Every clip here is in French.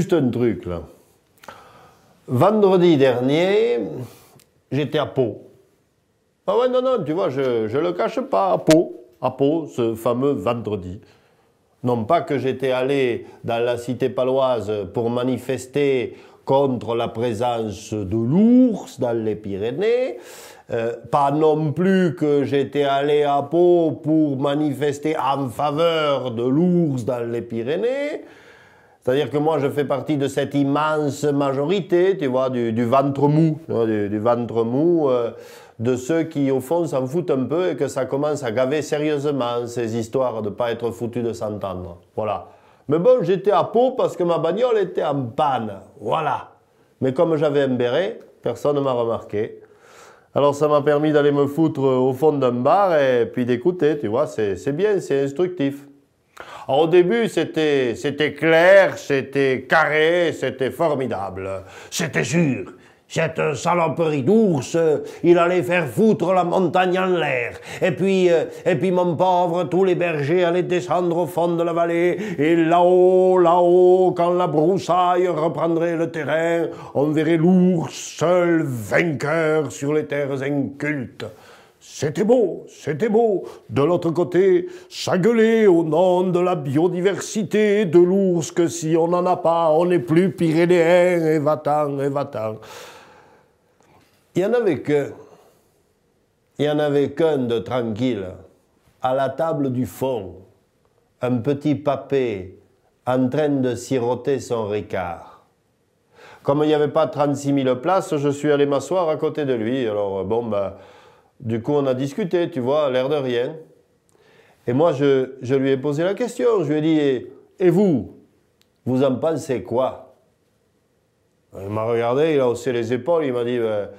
juste un truc, là. Vendredi dernier, j'étais à Pau. Ah ouais, non, non, tu vois, je le cache pas, à Pau, ce fameux vendredi. Non pas que j'étais allé dans la cité paloise pour manifester contre la présence de l'ours dans les Pyrénées, pas non plus que j'étais allé à Pau pour manifester en faveur de l'ours dans les Pyrénées. C'est-à-dire que moi, je fais partie de cette immense majorité, tu vois, du ventre mou, tu vois, du ventre mou, de ceux qui, au fond, s'en foutent un peu et que ça commence à gaver sérieusement, ces histoires de ne pas être foutu de s'entendre. Voilà. Mais bon, j'étais à Pau parce que ma bagnole était en panne. Voilà. Mais comme j'avais un béret, personne ne m'a remarqué. Alors ça m'a permis d'aller me foutre au fond d'un bar et puis d'écouter, tu vois, c'est bien, c'est instructif. Alors, au début, c'était clair, c'était carré, c'était formidable. C'était sûr. Cette saloperie d'ours, il allait faire foutre la montagne en l'air. Et puis, mon pauvre, tous les bergers allaient descendre au fond de la vallée. Et là-haut, quand la broussaille reprendrait le terrain, on verrait l'ours seul vainqueur sur les terres incultes. C'était beau, c'était beau. De l'autre côté, ça gueulait au nom de la biodiversité de l'ours que si on n'en a pas, on n'est plus pyrénéen, et va-t'en, et va-t'en. Il y en avait qu'un de tranquille, à la table du fond, un petit papé en train de siroter son Ricard. Comme il n'y avait pas 36 000 places, je suis allé m'asseoir à côté de lui. Alors bon, ben, du coup on a discuté, tu vois, l'air de rien. Et moi je lui ai posé la question, je lui ai dit, et vous en pensez quoi? Il m'a regardé, il a haussé les épaules, il m'a dit, ben,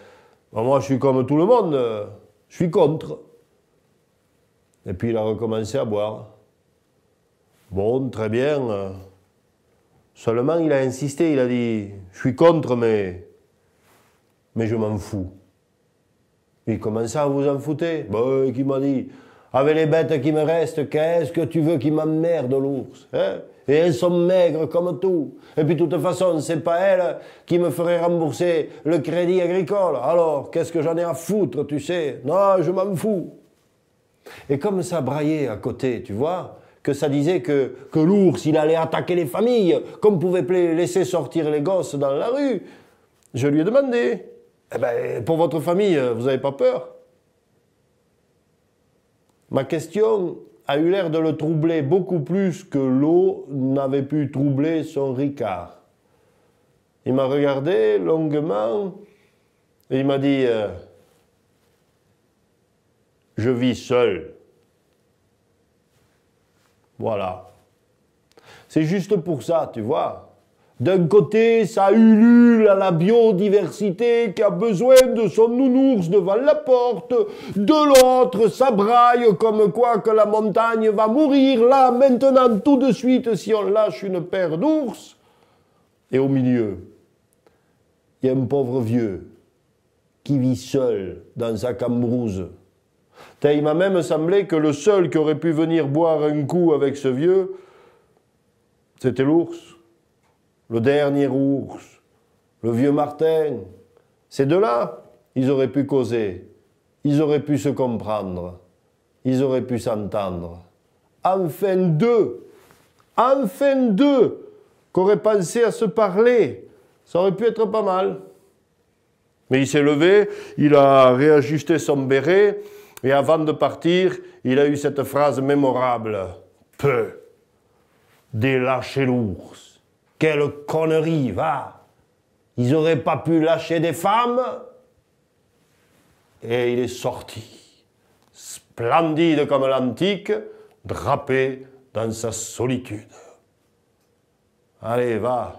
moi je suis comme tout le monde, je suis contre. Et puis il a recommencé à boire. Bon, très bien. Seulement il a insisté, il a dit, je suis contre, mais je m'en fous. Il commençait à vous en foutre. Bon, qui m'a dit, avec les bêtes qui me restent, qu'est-ce que tu veux qui m'emmerde, l'ours, hein? Et elles sont maigres comme tout. Et puis de toute façon, c'est pas elles qui me feraient rembourser le crédit agricole. Alors, qu'est-ce que j'en ai à foutre, tu sais? Non, je m'en fous. Et comme ça braillait à côté, tu vois, que ça disait que l'ours, il allait attaquer les familles, qu'on pouvait laisser sortir les gosses dans la rue, je lui ai demandé, eh ben, pour votre famille, vous n'avez pas peur? Ma question a eu l'air de le troubler beaucoup plus que l'eau n'avait pu troubler son Ricard. Il m'a regardé longuement et il m'a dit « Je vis seul. » Voilà. C'est juste pour ça, tu vois. D'un côté, ça ulule à la biodiversité qui a besoin de son nounours devant la porte. De l'autre, ça braille comme quoi que la montagne va mourir là, maintenant, tout de suite, si on lâche une paire d'ours. Et au milieu, il y a un pauvre vieux qui vit seul dans sa cambrouse. Il m'a même semblé que le seul qui aurait pu venir boire un coup avec ce vieux, c'était l'ours. Le dernier ours, le vieux Martin. Ces deux-là, ils auraient pu causer, ils auraient pu se comprendre, ils auraient pu s'entendre. Enfin deux qu'auraient pensé à se parler, ça aurait pu être pas mal. Mais il s'est levé, il a réajusté son béret, et avant de partir, il a eu cette phrase mémorable. « Peu, délâcher l'ours. Quelle connerie, va! Ils n'auraient pas pu lâcher des femmes ?» Et il est sorti, splendide comme l'antique, drapé dans sa solitude. Allez, va,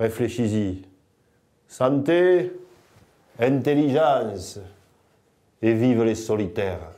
réfléchis-y. Santé, intelligence, et vive les solitaires.